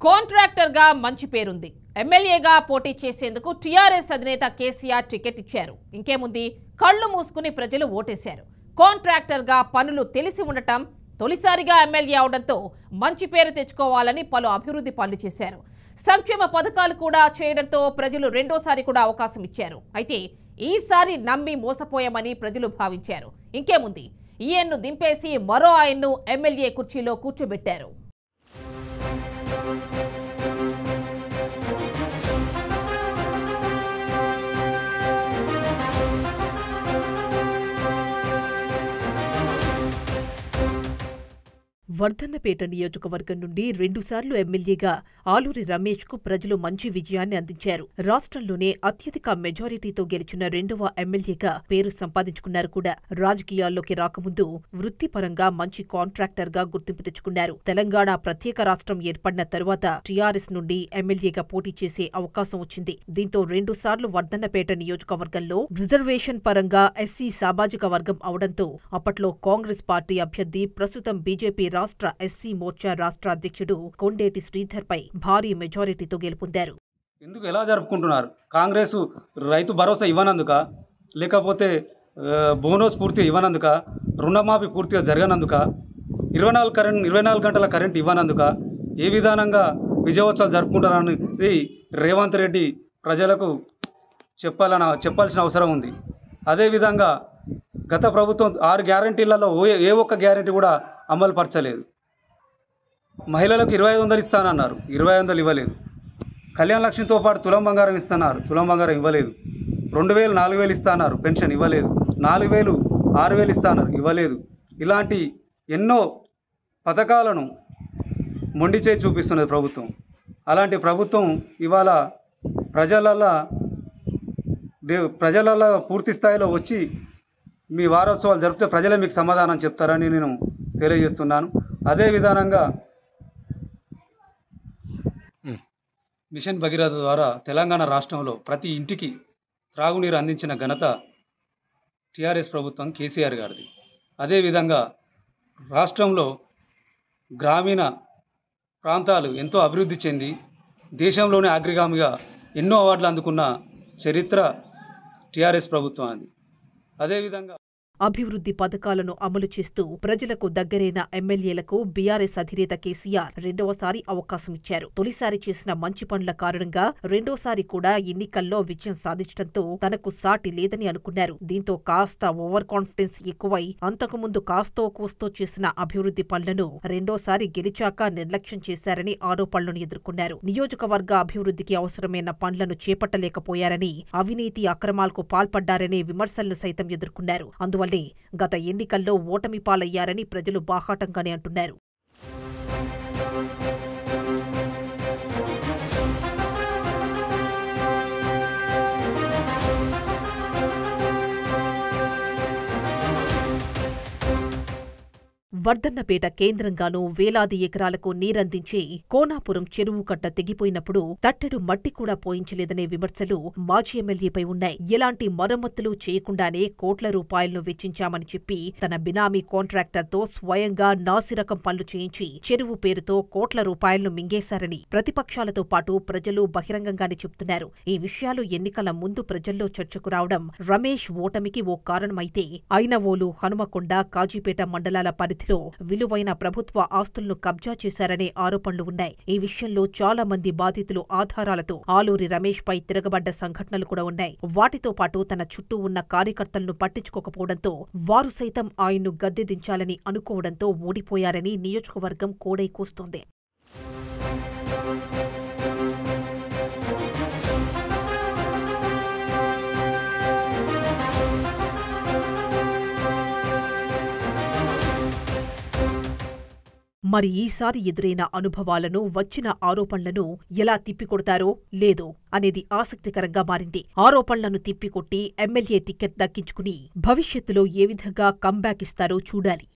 Contractor గా మంచి పేరుంది. ఎమ్మెల్యేగా పోటీ చేసేందుకు టీఆర్ఎస్ అధినేత కేసీఆర్ టికెట్ ఇచ్చారు. ఇంకేముంది, కళ్ళు మూసుకుని ప్రజలు ఓటేశారు. కాంట్రాక్టర్ గా పనులు తెలిసి ఉండటం, తొలిసారిగా ఎమ్మెల్యే అవడంతో మంచి పేరు తెచ్చుకోవాలని పలు అభివృద్ధి పనులు చేశారు. సంక్షేమ పథకాలు కూడా చేయడంతో ప్రజలు రెండోసారి కూడా అవకాశం ఇచ్చారు. అయితే ఈసారి నమ్మి మోసపోయామని ప్రజలు భావించారు. ఇంకేముంది, ఈయన్ను దింపేసి మరో ఆయన్ను ఎమ్మెల్యే కుర్చీలో కూర్చోబెట్టారు. వర్ధన్నపేట నియోజకవర్గం నుండి రెండుసార్లు ఎమ్మెల్యేగా ఆలూరి రమేష్ కు ప్రజలు మంచి విజయాన్ని అందించారు. రాష్ట్రంలోనే అత్యధిక మెజారిటీతో గెలిచిన రెండవ ఎమ్మెల్యేగా పేరు సంపాదించుకున్నారు కూడా. రాజకీయాల్లోకి రాకముందు వృత్తిపరంగా మంచి కాంట్రాక్టర్ గా గుర్తింపు తెచ్చుకున్నారు. తెలంగాణ ప్రత్యేక రాష్ట్రం ఏర్పడిన తరువాత టీఆర్ఎస్ నుండి ఎమ్మెల్యేగా పోటీ చేసే అవకాశం వచ్చింది. దీంతో రెండుసార్లు వర్ధన్నపేట నియోజకవర్గంలో రిజర్వేషన్ పరంగా ఎస్సీ సామాజిక వర్గం అవడంతో అప్పట్లో కాంగ్రెస్ పార్టీ అభ్యర్థి, ప్రస్తుతం బీజేపీ రాష్ట్ర ఎస్సీ మోర్చా రాష్ట్ర అధ్యక్షుడు కొండేటి శ్రీధర్ పై భారీ మెజారిటీతో గెలుపొందారు. ఎందుకు ఎలా జరుపుకుంటున్నారు? కాంగ్రెస్ రైతు భరోసా ఇవ్వనందుక, లేకపోతే బోనస్ పూర్తిగా ఇవ్వనందుక, రుణమాఫీ పూర్తిగా జరగనందుక, 24 గంటల కరెంట్ ఇవ్వనందుక, ఏ విధానంగా విజయోత్సవాలు జరుపుకుంటారనేది రేవంత్ రెడ్డి ప్రజలకు చెప్పాల్సిన అవసరం ఉంది. అదేవిధంగా గత ప్రభుత్వం 6 గ్యారంటీలలో ఏ ఒక్క గ్యారంటీ కూడా అమలు పరచలేదు. మహిళలకు 2500 ఇస్తానన్నారు, 2500 ఇవ్వలేదు. కళ్యాణ లక్ష్మితో పాటు తులం బంగారం ఇస్తున్నారు, తులం బంగారం ఇవ్వలేదు. 2000 4000 ఇస్తాన్నారు, పెన్షన్ ఇవ్వలేదు. 4000 6000 ఇస్తాన్నారు, ఇవ్వలేదు. ఇలాంటి ఎన్నో పథకాలను మొండి చేసి చూపిస్తున్నది ప్రభుత్వం. అలాంటి ప్రభుత్వం ఇవాళ ప్రజలలో పూర్తి స్థాయిలో వచ్చి మీ వారోత్సవాలు జరిపితే ప్రజలే మీకు సమాధానం చెప్తారని నేను తెలియజేస్తున్నాను. అదే విధానంగా మిషన్ భగీరథ ద్వారా తెలంగాణ రాష్ట్రంలో ప్రతి ఇంటికి త్రాగునీరు అందించిన ఘనత టీఆర్ఎస్ ప్రభుత్వం కేసీఆర్ గారిది. అదేవిధంగా రాష్ట్రంలో గ్రామీణ ప్రాంతాలు ఎంతో అభివృద్ధి చెంది దేశంలోనే అగ్రగామిగా ఎన్నో అవార్డులు అందుకున్న చరిత్ర టీఆర్ఎస్ ప్రభుత్వానికి. అదేవిధంగా అభివృద్ధి పథకాలను అమలు చేస్తూ ప్రజలకు దగ్గరైన ఎమ్మెల్యేలకు బీఆర్ఎస్ అధినేత కేసీఆర్ రెండవసారి అవకాశం ఇచ్చారు. తొలిసారి చేసిన మంచి పనుల కారణంగా రెండోసారి కూడా ఎన్నికల్లో విజయం సాధించడంతో తనకు సాటి లేదని అనుకున్నారు. దీంతో కాస్త ఓవర్ కాన్ఫిడెన్స్ ఎక్కువై అంతకుముందు కాస్తో కూస్తో చేసిన అభివృద్ధి పనులను రెండోసారి గెలిచాక నిర్లక్ష్యం చేశారని ఆరోపణలను ఎదుర్కొన్నారు. నియోజకవర్గ అభివృద్ధికి అవసరమైన పనులను చేపట్టలేకపోయారని, అవినీతి అక్రమాలకు పాల్పడ్డారనే విమర్శలను సైతం ఎదుర్కొన్నారు. అందువల్ల గత ఎన్నికల్లో ఓటమి పాలయ్యారని ప్రజలు బాహాటంగానే అంటున్నారు. వర్ధన్నపేట కేంద్రంగానూ వేలాది ఎకరాలకు నీరందించే కోనాపురం చెరువు కట్ట తెగిపోయినప్పుడు తట్టెడు మట్టి కూడా పోయించలేదనే విమర్శలు మాజీ ఎమ్మెల్యేపై ఉన్నాయి. ఎలాంటి మరమ్మతులు చేయకుండానే కోట్ల రూపాయలను వెచ్చించామని చెప్పి తన బినామీ కాంట్రాక్టర్తో స్వయంగా నాసిరకం పనులు చేయించి చెరువు పేరుతో కోట్ల రూపాయలను మింగేశారని ప్రతిపక్షాలతో పాటు ప్రజలు బహిరంగంగానే చెబుతున్నారు. ఈ విషయాలు ఎన్నికల ముందు ప్రజల్లో చర్చకు రావడం రమేష్ ఓటమికి ఓ కారణమైతే, ఐనవోలు, హనుమకొండ, కాజీపేట మండలాల పరిధిలో విలువైన ప్రభుత్వ ఆస్తులను కబ్జా చేశారనే ఆరోపణలు ఉన్నాయి. ఈ విషయంలో చాలా మంది బాధితులు ఆధారాలతో ఆలూరి రమేష్ పై తిరగబడ్డ సంఘటనలు కూడా ఉన్నాయి. వాటితో పాటు తన చుట్టూ ఉన్న కార్యకర్తలను పట్టించుకోకపోవడంతో వారు సైతం ఆయన్ను గద్దె దించాలని అనుకోవడంతో ఓడిపోయారని నియోజకవర్గం కోడై కూస్తోంది. మరి ఈసారి ఎదురైన అనుభవాలను, వచ్చిన ఆరోపణలను ఎలా తిప్పికొడతారో లేదో అనేది ఆసక్తికరంగా మారింది. ఆరోపణలను తిప్పికొట్టి ఎమ్మెల్యే టికెట్ దక్కించుకుని భవిష్యత్తులో ఏ విధంగా కంబ్యాక్ ఇస్తారో చూడాలి.